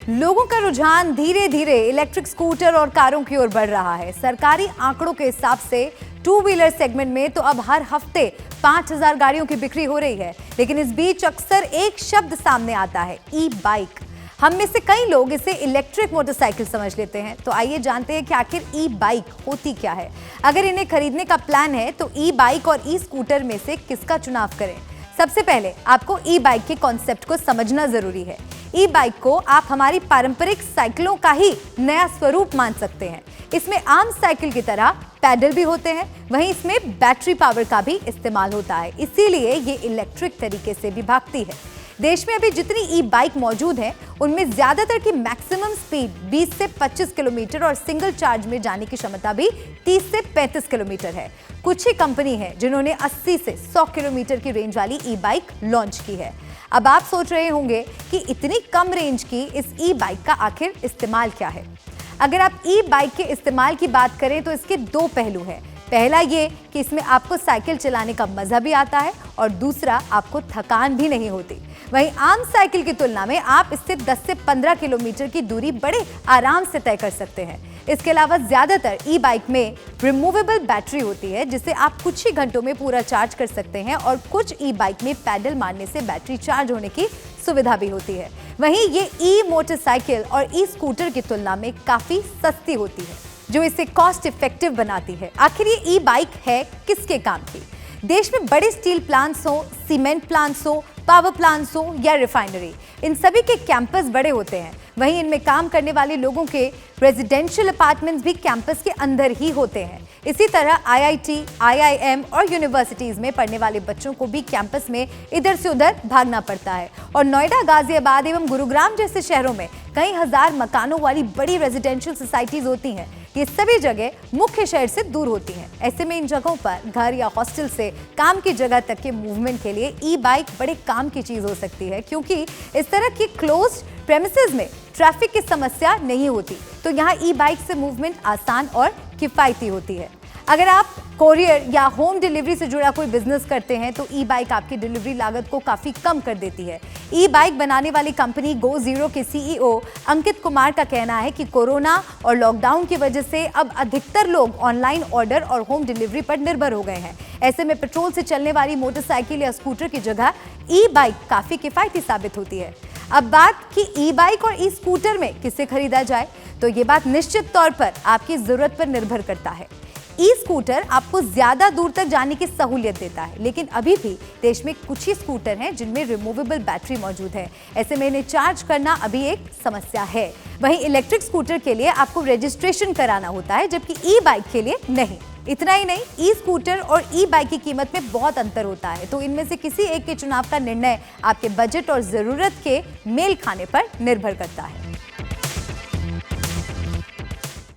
लोगों का रुझान धीरे धीरे इलेक्ट्रिक स्कूटर और कारों की ओर बढ़ रहा है। सरकारी आंकड़ों के हिसाब से टू व्हीलर सेगमेंट में तो अब हर हफ्ते 5000 गाड़ियों की बिक्री हो रही है। लेकिन इस बीच अक्सर एक शब्द सामने आता है, ई बाइक। हम में से कई लोग इसे इलेक्ट्रिक मोटरसाइकिल समझ लेते हैं। तो आइए जानते हैं कि आखिर ई बाइक होती क्या है। अगर इन्हें खरीदने का प्लान है तो ई बाइक और ई स्कूटर में से किसका चुनाव करें। सबसे पहले आपको ई बाइक के कॉन्सेप्ट को समझना जरूरी है। ई बाइक को आप हमारी पारंपरिक साइकिलों का ही नया स्वरूप मान सकते हैं। इसमें आम साइकिल की तरह पैडल भी होते हैं, वहीं इसमें बैटरी पावर का भी इस्तेमाल होता है, इसीलिए ये इलेक्ट्रिक तरीके से भी भागती है। देश में अभी जितनी ई बाइक मौजूद हैं, उनमें ज्यादातर की मैक्सिमम स्पीड 20 से 25 किलोमीटर और सिंगल चार्ज में जाने की क्षमता भी 30 से 35 किलोमीटर है। कुछ ही कंपनी है जिन्होंने 80 से 100 किलोमीटर की रेंज वाली ई बाइक लॉन्च की है। अब आप सोच रहे होंगे कि इतनी कम रेंज की इस ई बाइक का आखिर इस्तेमाल क्या है। अगर आप ई बाइक के इस्तेमाल की बात करें तो इसके दो पहलू हैं। पहला ये कि इसमें आपको साइकिल चलाने का मजा भी आता है और दूसरा आपको थकान भी नहीं होती। वहीं आम साइकिल की तुलना में आप इससे 10 से 15 किलोमीटर की दूरी बड़े आराम से तय कर सकते हैं। इसके अलावा ज्यादातर ई बाइक में रिमूवेबल बैटरी होती है, जिसे आप कुछ ही घंटों में पूरा चार्ज कर सकते हैं और कुछ ई बाइक में पैडल मारने से बैटरी चार्ज होने की सुविधा भी होती है। वहीं ये ई मोटरसाइकिल और ई स्कूटर की तुलना में काफी सस्ती होती है, जो इसे कॉस्ट इफेक्टिव बनाती है। आखिर ये ई बाइक है किसके काम की। देश में बड़े स्टील प्लांट्स हो, सीमेंट प्लांट्स हो, पावर प्लांट्स हो या रिफाइनरी, इन सभी के कैंपस बड़े होते हैं। वहीं इनमें काम करने वाले लोगों के रेजिडेंशियल अपार्टमेंट्स भी कैंपस के अंदर ही होते हैं। इसी तरह आईआईटी, आईआईएम और यूनिवर्सिटीज में पढ़ने वाले बच्चों को भी कैंपस में इधर से उधर भागना पड़ता है। और नोएडा, गाजियाबाद एवं गुरुग्राम जैसे शहरों में कई हजार मकानों वाली बड़ी रेजिडेंशियल सोसाइटीज होती हैं। ये सभी जगह मुख्य शहर से दूर होती हैं। ऐसे में इन जगहों पर घर या हॉस्टल से काम की जगह तक के मूवमेंट के लिए ई बाइक बड़े काम की चीज हो सकती है, क्योंकि इस तरह की क्लोज्ड प्रेमिसेस में ट्रैफिक की समस्या नहीं होती। तो यहाँ ई बाइक से मूवमेंट आसान और किफायती होती है। अगर आप कोरियर या होम डिलीवरी से जुड़ा कोई बिजनेस करते हैं तो ई बाइक आपकी डिलीवरी लागत को काफी कम कर देती है। ई बाइक बनाने वाली कंपनी गो जीरो के सीईओ अंकित कुमार का कहना है कि कोरोना और लॉकडाउन की वजह से अब अधिकतर लोग ऑनलाइन ऑर्डर और होम डिलीवरी पर निर्भर हो गए हैं। ऐसे में पेट्रोल से चलने वाली मोटरसाइकिल या स्कूटर की जगह ई बाइक काफी किफायती साबित होती है। अब बात कि ई बाइक और ई स्कूटर में किसे खरीदा जाए, तो ये बात निश्चित तौर पर आपकी जरूरत पर निर्भर करता है। ई स्कूटर आपको ज्यादा दूर तक जाने की सहूलियत देता है, लेकिन अभी भी देश में कुछ ही स्कूटर हैं जिनमें रिमूवेबल बैटरी मौजूद है। ऐसे में इन्हें चार्ज करना अभी एक समस्या है। वहीं इलेक्ट्रिक स्कूटर के लिए आपको रजिस्ट्रेशन कराना होता है, जबकि ई बाइक के लिए नहीं। इतना ही नहीं, ई स्कूटर और ई बाइक की कीमत में बहुत अंतर होता है। तो इनमें से किसी एक के चुनाव का निर्णय आपके बजट और जरूरत के मेल खाने पर निर्भर करता है।